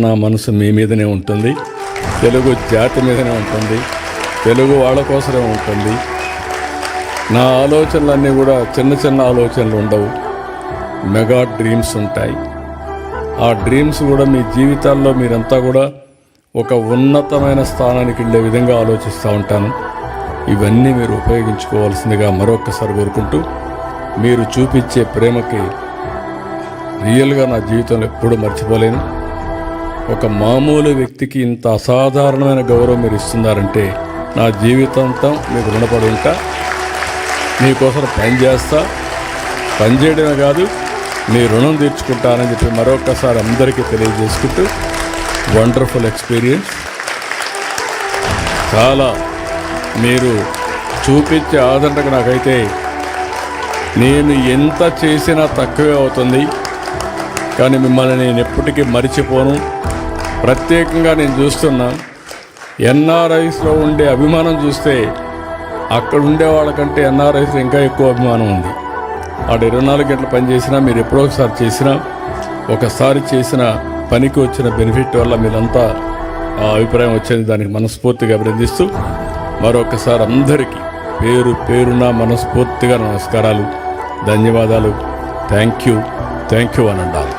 నా మనసు మీ మీదనే ఉంటుంది, తెలుగు జాతి మీదనే ఉంటుంది, తెలుగు వాళ్ళ కోసమే ఉంటుంది. నా ఆలోచనలన్నీ కూడా చిన్న చిన్న ఆలోచనలు ఉండవు, మెగా డ్రీమ్స్ ఉంటాయి. ఆ డ్రీమ్స్ కూడా మీ జీవితాల్లో మీరంతా కూడా ఒక ఉన్నతమైన స్థానానికి వెళ్ళే విధంగా ఆలోచిస్తూ ఉంటాను. ఇవన్నీ మీరు ఉపయోగించుకోవాల్సిందిగా మరొక్కసారి కోరుకుంటూ, మీరు చూపించే ప్రేమకి రియల్గా నా జీవితంలో ఎప్పుడూ మర్చిపోలేను. ఒక మామూలు వ్యక్తికి ఇంత అసాధారణమైన గౌరవం మీరు ఇస్తున్నారంటే నా జీవితాంతం మీకు రుణపడి ఉంటా. మీకోసం పనిచేస్తా, పనిచేయడమే కాదు మీ రుణం తీర్చుకుంటానని చెప్పి మరొకసారి అందరికీ తెలియజేసుకుంటూ, వండర్ఫుల్ ఎక్స్పీరియన్స్. చాలా మీరు చూపించే ఆదరణకు నాకైతే నేను ఎంత చేసినా తక్కువే అవుతుంది. కానీ మిమ్మల్ని నేను ఎప్పటికీ మరిచిపోను. ప్రత్యేకంగా నేను చూస్తున్నా ఎన్ఆర్ఐస్లో ఉండే అభిమానం చూస్తే అక్కడ ఉండే వాళ్ళకంటే ఎన్ఆర్ఐస్లో ఇంకా ఎక్కువ అభిమానం ఉంది. ఆడ 24 గంటలు పనిచేసినా, మీరు ఎప్పుడో ఒకసారి చేసినా, ఒకసారి చేసిన పనికి వచ్చిన బెనిఫిట్ వల్ల మీరంతా ఆ అభిప్రాయం వచ్చింది. దానికి మనస్ఫూర్తిగా అభినందిస్తూ మరొకసారి అందరికీ పేరు పేరున మనస్ఫూర్తిగా నమస్కారాలు, ధన్యవాదాలు. Thank you అనండాలి.